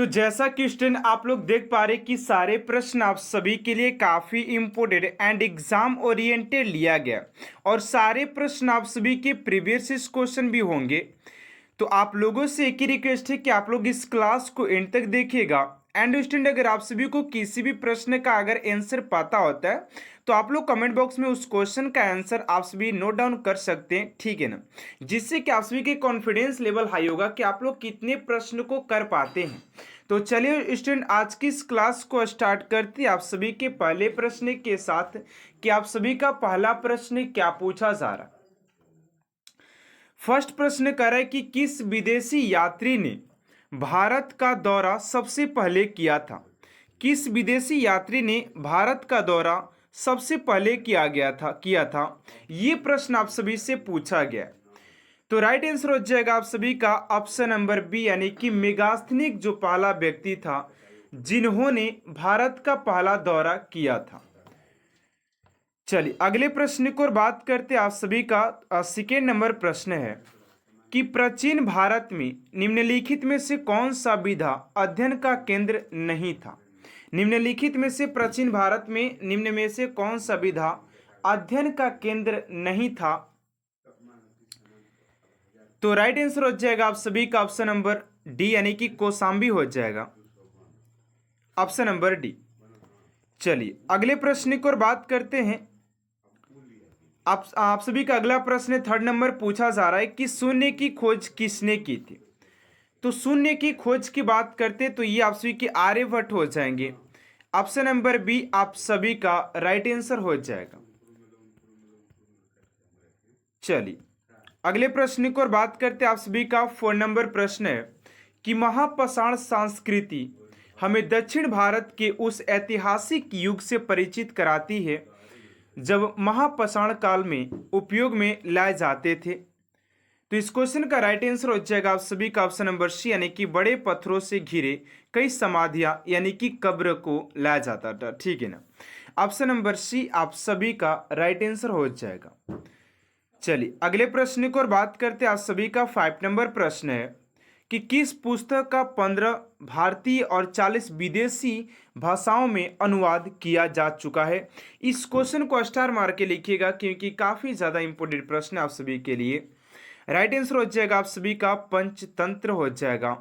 तो जैसा कि स्टूडेंट आप लोग देख पा रहे कि सारे प्रश्न आप सभी के लिए काफ़ी इम्पोर्टेंट एंड एग्जाम ओरिएंटेड लिया गया और सारे प्रश्न आप सभी के प्रीवियस क्वेश्चन भी होंगे। तो आप लोगों से एक ही रिक्वेस्ट है कि आप लोग इस क्लास को एंड तक देखिएगा। एंड स्टूडेंट अगर आप सभी को किसी भी प्रश्न का अगर आंसर पता होता है तो आप लोग कमेंट बॉक्स में उस क्वेश्चन का आंसर आप सभी नोट डाउन कर सकते हैं, ठीक है ना। जिससे कि आप सभी के कॉन्फिडेंस लेवल हाई होगा कि आप लोग कितने प्रश्न को कर पाते हैं। तो चलिए स्टूडेंट आज की इस क्लास को स्टार्ट करते हैं आप सभी के पहले प्रश्न के साथ कि आप सभी का पहला प्रश्न क्या पूछा जा रहा है। फर्स्ट प्रश्न कर रहा है कि किस विदेशी यात्री ने भारत का दौरा सबसे पहले किया था। किस विदेशी यात्री ने भारत का दौरा सबसे पहले किया था ये प्रश्न आप सभी से पूछा गया है। तो राइट आंसर हो जाएगा आप सभी का ऑप्शन नंबर बी, यानी कि मेगास्थनीक जो पहला व्यक्ति था जिन्होंने भारत का पहला दौरा किया था। चलिए अगले प्रश्न को और बात करते आप सभी का सेकेंड नंबर प्रश्न है कि प्राचीन भारत में निम्नलिखित में से कौन सा विधा अध्ययन का केंद्र नहीं था। निम्नलिखित में से प्राचीन भारत में निम्न में से कौन सा विधा अध्ययन का केंद्र नहीं था। तो राइट आंसर हो जाएगा आप सभी का ऑप्शन नंबर डी, यानी कि कौशाम्बी हो जाएगा ऑप्शन नंबर डी। चलिए अगले प्रश्न की ओर बात करते हैं। आप सभी का अगला प्रश्न थर्ड नंबर पूछा जा रहा है कि शून्य की खोज किसने की थी। तो शून्य की खोज की बात करते तो ये आप सभी के आर्यभट्ट हो जाएंगे। ऑप्शन नंबर बी आप सभी का राइट आंसर हो जाएगा। चलिए अगले प्रश्न की ओर बात करते आप सभी का 4 नंबर प्रश्न है कि महापाषाण संस्कृति हमें दक्षिण भारत के उस ऐतिहासिक युग से परिचित कराती है जब महापाषाण काल में उपयोग में लाए जाते थे। तो इस क्वेश्चन का राइट आंसर हो जाएगा आप सभी का ऑप्शन नंबर सी, यानी कि बड़े पत्थरों से घिरे कई समाधियां यानी कि कब्र को लाया जाता था, ठीक है ना। ऑप्शन नंबर सी आप सभी का राइट आंसर हो जाएगा। चलिए अगले प्रश्न की ओर बात करते हैं आप सभी का 5 नंबर प्रश्न है कि किस पुस्तक का 15 भारतीय और 40 विदेशी भाषाओं में अनुवाद किया जा चुका है। इस क्वेश्चन को स्टार मार के लिखिएगा क्योंकि काफ़ी ज़्यादा इंपॉर्टेंट प्रश्न है आप सभी के लिए। राइट आंसर हो जाएगा आप सभी का पंचतंत्र हो जाएगा।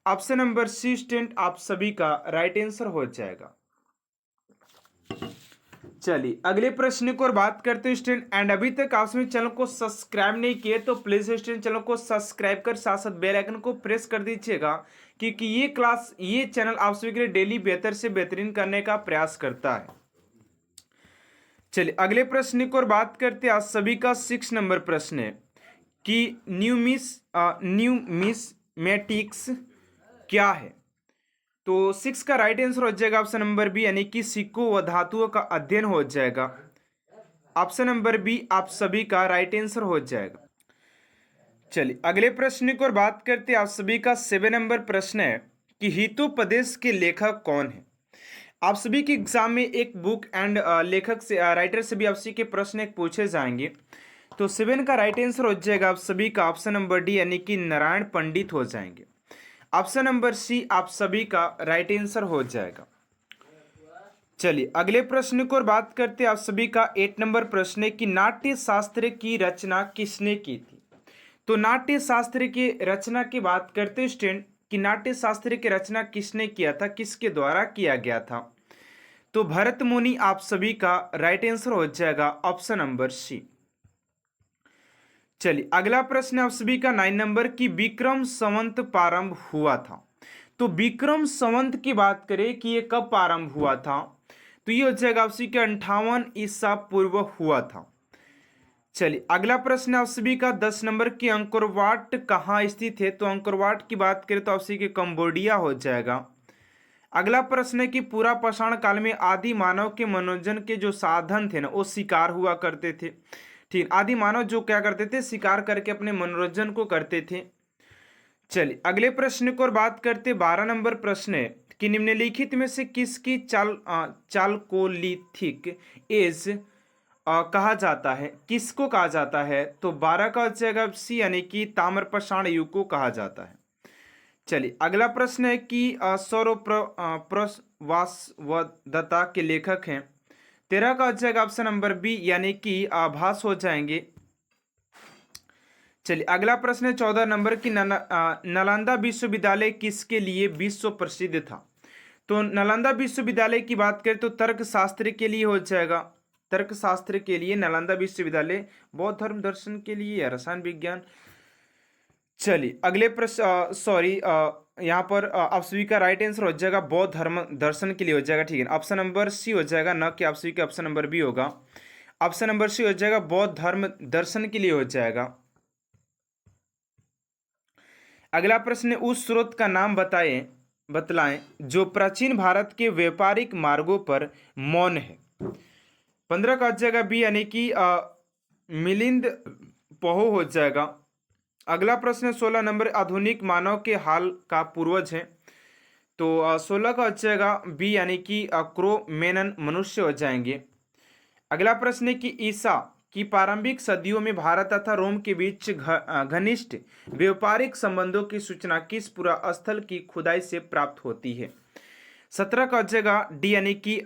ऑप्शन नंबर सी स्टूडेंट आप सभी का राइट आंसर हो जाएगा। चलिए अगले प्रश्न की ओर बात करते हैं स्टूडेंट। एंड अभी तक आप सभी चैनल को सब्सक्राइब नहीं किए तो प्लीज स्टूडेंट चैनल को सब्सक्राइब कर साथ साथ बेल आइकन को प्रेस कर दीजिएगा क्योंकि ये चैनल आप सभी के लिए डेली बेहतर से बेहतरीन करने का प्रयास करता है। चलिए अगले प्रश्न की ओर बात करते हैं आप सभी का 6 नंबर प्रश्न है कि न्यूमिस्मेटिक्स क्या है। तो 6 का राइट आंसर हो जाएगा ऑप्शन नंबर बी, यानी कि सिक्कों व धातुओं का अध्ययन हो जाएगा। ऑप्शन नंबर बी आप सभी का राइट आंसर हो जाएगा। चलिए अगले प्रश्न की ओर बात करते हैं आप सभी का 7 नंबर प्रश्न है कि हितोपदेश के लेखक कौन है। आप सभी के एग्जाम में एक बुक एंड लेखक से राइटर से भी आप सभी के प्रश्न एक पूछे जाएंगे। तो 7 का राइट आंसर हो जाएगा आप सभी का ऑप्शन नंबर डी, यानी कि नारायण पंडित हो जाएंगे। ऑप्शन नंबर सी आप सभी का राइट आंसर हो जाएगा। चलिए अगले प्रश्न की ओर बात करते हैं आप सभी का 8 नंबर प्रश्न है कि नाट्य शास्त्र की रचना किसने की थी। तो नाट्य शास्त्र की रचना की बात करते हैं स्टूडेंट कि नाट्य शास्त्र की रचना किसने किया था, किसके द्वारा किया गया था। तो भरत मुनि आप सभी का राइट आंसर हो जाएगा ऑप्शन नंबर सी। चलिए अगला प्रश्न आप सभी का 9 नंबर की विक्रम संवत प्रारंभ हुआ था। तो विक्रम संवत की बात करें कि ये कब प्रारंभ हुआ था तो ये हो जाएगा आप सभी का 58 ईसा पूर्व हुआ था। चलिए अगला प्रश्न आप सभी का 10 नंबर की अंकोर वाट कहाँ स्थित है। तो अंकोर वाट की बात करें तो आप सभी के कंबोडिया हो जाएगा। अगला प्रश्न है कि पूरा पाषाण काल में आदि मानव के मनोरंजन के जो साधन थे ना वो शिकार हुआ करते थे, ठीक। आदि मानव जो क्या करते थे, शिकार करके अपने मनोरंजन को करते थे। चलिए अगले प्रश्न की ओर बात करते 12 नंबर प्रश्न है कि निम्नलिखित में से किसकी चालकोलिथिक एज कहा जाता है, किसको कहा जाता है। तो 12 का हो जाएगा सी, यानी कि ताम्रपाषाण युग को कहा जाता है। चलिए अगला प्रश्न है कि प्रवासवदत्ता के लेखक हैं। 13 का हो जाएगा ऑप्शन नंबर बी यानी कि आभास हो जाएंगे। चलिए अगला प्रश्न है 14 नंबर की नालंदा विश्वविद्यालय किसके लिए विश्व प्रसिद्ध था। तो नालंदा विश्वविद्यालय की बात करें तो तर्कशास्त्र के लिए हो जाएगा। तर्कशास्त्र के लिए नालंदा विश्वविद्यालय, बौद्ध धर्म दर्शन के लिए या रसायन विज्ञान। चलिए अगले प्रश्न यहाँ पर आप सभी का राइट आंसर हो जाएगा बौद्ध धर्म दर्शन के लिए हो जाएगा। ठीक है, ऑप्शन नंबर सी हो जाएगा, न कि आप सभी का ऑप्शन नंबर बी होगा। ऑप्शन नंबर सी हो जाएगा बौद्ध धर्म दर्शन के लिए हो जाएगा। अगला प्रश्न उस स्रोत का नाम बतलाएं जो प्राचीन भारत के व्यापारिक मार्गों पर मौन है। 15 का हो जाएगा बी यानी कि मिलिंद पोहो हो जाएगा। अगला प्रश्न 16 नंबर आधुनिक मानव के हाल का पूर्वज है। तो 16 का हो जाएगा बी यानी कि क्रो-मेनन मनुष्य हो जाएंगे। अगला प्रश्न है कि ईसा की प्रारंभिक सदियों में भारत तथा रोम के बीच घनिष्ठ व्यापारिक संबंधों की सूचना किस पुरा स्थल की खुदाई से प्राप्त होती है। 17 का हो जाएगा डी यानी कि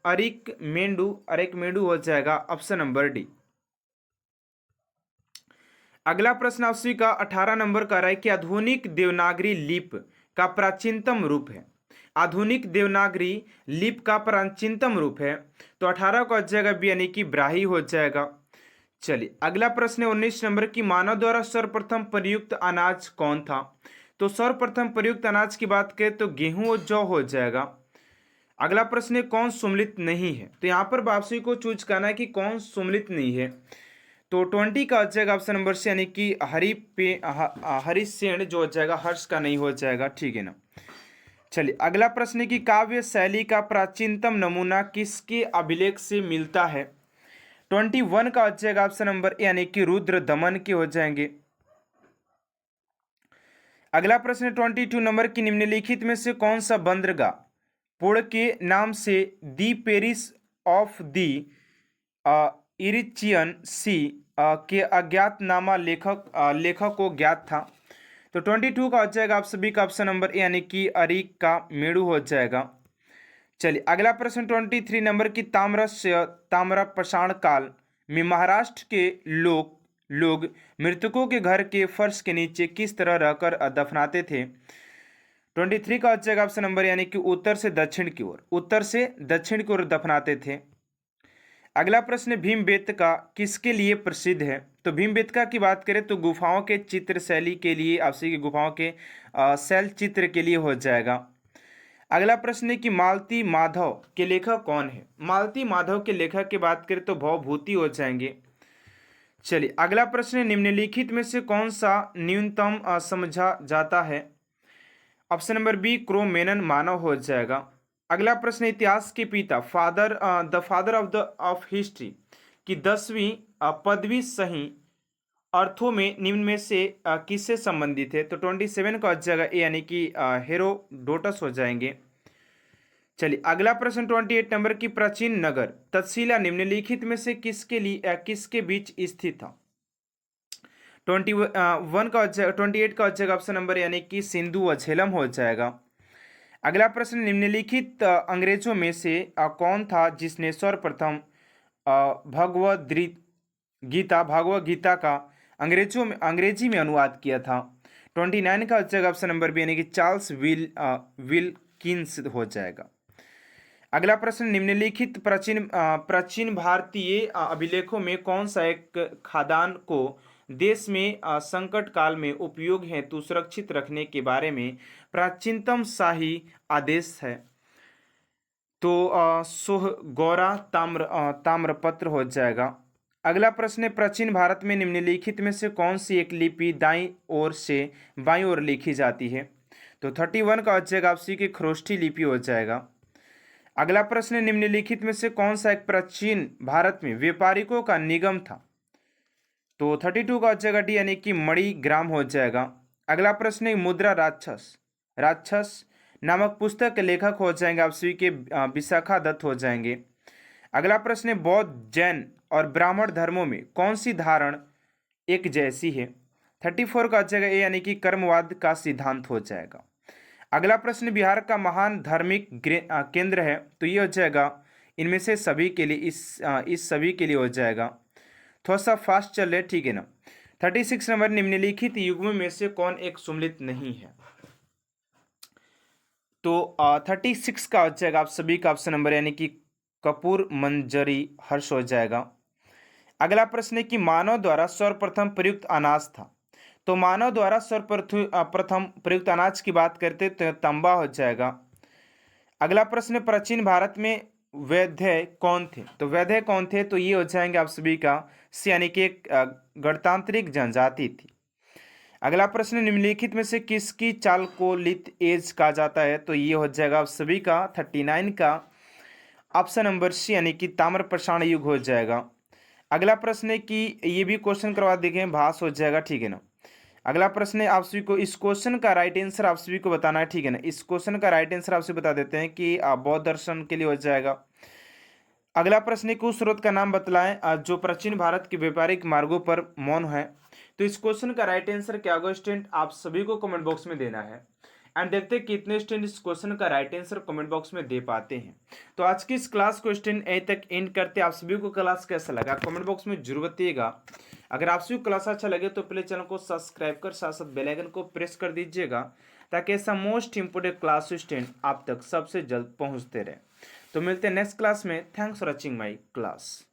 अरेकमेंडू हो जाएगा, ऑप्शन नंबर डी। अगला प्रश्न आपसे का 18 नंबर का रहा है कि आधुनिक देवनागरी लिप का प्राचीनतम रूप है। आधुनिक देवनागरी लिप का प्राचीनतम रूप है तो 18 का हो जाएगा बी यानी कि ब्राही हो जाएगा। चलिए अगला प्रश्न है 19 नंबर की मानव द्वारा सर्वप्रथम प्रयुक्त अनाज कौन था। तो सर्वप्रथम प्रयुक्त अनाज की बात करें तो गेहूं और जौ हो जाएगा। अगला प्रश्न है कौन सुमलित नहीं है। तो यहाँ पर वापसी को चूज करना है कि कौन सुमलित नहीं है। तो 20 का हो जाएगा ऑप्शन नंबर से यानी कि हरिसेन जो हो जाएगा, हर्ष का नहीं हो जाएगा। ठीक है ना। चलिए अगला प्रश्न है कि काव्य शैली का प्राचीनतम नमूना किसके अभिलेख से मिलता है। 21 का हो जाएगा ऑप्शन नंबर ए यानी कि रुद्र दमन के हो जाएंगे। अगला प्रश्न है 22 नंबर की निम्नलिखित में से कौन सा बंदरगाह पुणे के नाम से दी पेरिस ऑफ दी इरिचियन सी के अज्ञातनामा लेखक को ज्ञात था। तो 22 का हो जाएगा आप सभी का ऑप्शन नंबर ए यानी कि अरीक का मेड़ू हो जाएगा। चलिए अगला प्रश्न 23 नंबर की ताम्रपाषाण काल में महाराष्ट्र के लोग मृतकों के घर के फर्श के नीचे किस तरह रहकर दफनाते थे। 23 का हो जाएगा ऑप्शन नंबर यानी कि उत्तर से दक्षिण की ओर दफनाते थे। अगला प्रश्न भीमबेटका किसके लिए प्रसिद्ध है। तो भीमबेटका की बात करें तो गुफाओं के चित्र शैली के लिए, आपसे की गुफाओं के शैल चित्र के लिए हो जाएगा। अगला प्रश्न है कि मालती माधव के लेखक कौन है। मालती माधव के लेखक की बात करें तो भवभूति हो जाएंगे। चलिए अगला प्रश्न है निम्नलिखित में से कौन सा न्यूनतम समझा जाता है। ऑप्शन नंबर बी क्रो-मेनन मानव हो जाएगा। अगला प्रश्न इतिहास के पिता द फादर ऑफ हिस्ट्री की 10वीं पदवी सही अर्थों में निम्न में से किससे संबंधित है। तो 27 का हो जाएगा ए यानी कि हेरोडोटस हो जाएंगे। चलिए अगला प्रश्न 28 नंबर की प्राचीन नगर तक्षशिला निम्नलिखित में से किसके बीच स्थित था। 28 का हो जाएगा ऑप्शन नंबर यानी कि सिंधु व झेलम हो जाएगा। अगला प्रश्न निम्नलिखित अंग्रेजों में से कौन था जिसने सर्वप्रथम भगवद गीता का अंग्रेजी में अनुवाद किया था। 29 का हो जाएगा ऑप्शन नंबर बी यानी कि चार्ल्स विल्किंस हो जाएगा। अगला प्रश्न निम्नलिखित प्राचीन भारतीय अभिलेखों में कौन सा एक खादान को देश में संकट काल में उपयोग हेतु सुरक्षित रखने के बारे में प्राचीनतम शाही आदेश है। तो सोहगौरा ताम्रपत्र हो जाएगा। अगला प्रश्न है प्राचीन भारत में निम्नलिखित में से कौन सी एक लिपि दाईं ओर से बाईं ओर लिखी जाती है। तो 31 का हो जाएगा आपसी की खरोष्ठी लिपि हो जाएगा। अगला प्रश्न है निम्नलिखित में से कौन सा एक प्राचीन भारत में व्यापारिकों का निगम था। तो 32 का हो जाएगा डी यानी कि मणिग्राम हो जाएगा। अगला प्रश्न है मुद्रा राक्षस नामक पुस्तक के लेखक हो जाएंगे आप सभी के विशाखा दत्त हो जाएंगे। अगला प्रश्न है बौद्ध, जैन और ब्राह्मण धर्मों में कौन सी धारण एक जैसी है। 34 का हो जाएगा ए यानी कि कर्मवाद का सिद्धांत हो जाएगा। अगला प्रश्न, बिहार का महान धार्मिक केंद्र है, तो ये हो जाएगा इनमें से सभी के लिए, इस सभी के लिए हो जाएगा। थोड़ा सा फास्ट चल रहे, ठीक है ना। 36 नंबर, निम्नलिखित युग्म में से कौन एक सुमेलित नहीं है? तो 36 का हो जाएगा आप सभी का ऑप्शन नंबर यानी कि कपूर मंजरी हर्ष हो जाएगा। अगला प्रश्न है कि मानव द्वारा सर्वप्रथम प्रयुक्त अनाज था, तो मानव द्वारा सर्वप्रथम प्रयुक्त अनाज की बात करते तो तांबा हो जाएगा। अगला प्रश्न, प्राचीन भारत में वैद्य कौन थे, तो वैद्य कौन थे, तो ये हो जाएंगे आप सभी का सी यानी कि एक गणतांत्रिक जनजाति थी। अगला प्रश्न, निम्नलिखित में से किसकी चाल को लिथ एज कहा जाता है, तो ये हो जाएगा आप सभी का 39 का ऑप्शन नंबर सी यानी कि ताम्र प्रसारण युग हो जाएगा। अगला प्रश्न है कि ये भी क्वेश्चन करवा देखें, भास हो जाएगा, ठीक है ना। अगला प्रश्न है आप सभी को, इस क्वेश्चन का राइट आंसर आप सभी को बताना है, ठीक है ना। इस क्वेश्चन का राइट आंसर आपसे बता देते हैं कि बौद्ध दर्शन के लिए हो जाएगा। अगला प्रश्न है कि उस स्रोत का नाम बतलाएं जो प्राचीन भारत के व्यापारिक मार्गों पर मौन है, तो इस क्वेश्चन का राइट आंसर क्या होगा स्टूडेंट, आप सभी को कमेंट बॉक्स में देना है। एंड देखते हैं कितने स्टूडेंट इस क्वेश्चन का राइट आंसर कमेंट बॉक्स में दे पाते हैं। तो आज की इस क्लास को स्टूडेंट यहीं तक एंड करते हैं। आप सभी को क्लास कैसा लगा कमेंट बॉक्स में जरूर बताइएगा। अगर आप सभी को क्लास अच्छा लगे तो प्लीज चैनल को सब्सक्राइब कर साथ साथ बेल आइकन को प्रेस कर दीजिएगा, ताकि ऐसा मोस्ट इंपोर्टेंट क्लास स्टूडेंट आप तक सबसे जल्द पहुंचते रहे। तो मिलते हैं नेक्स्ट क्लास में। Thanks for watching my class.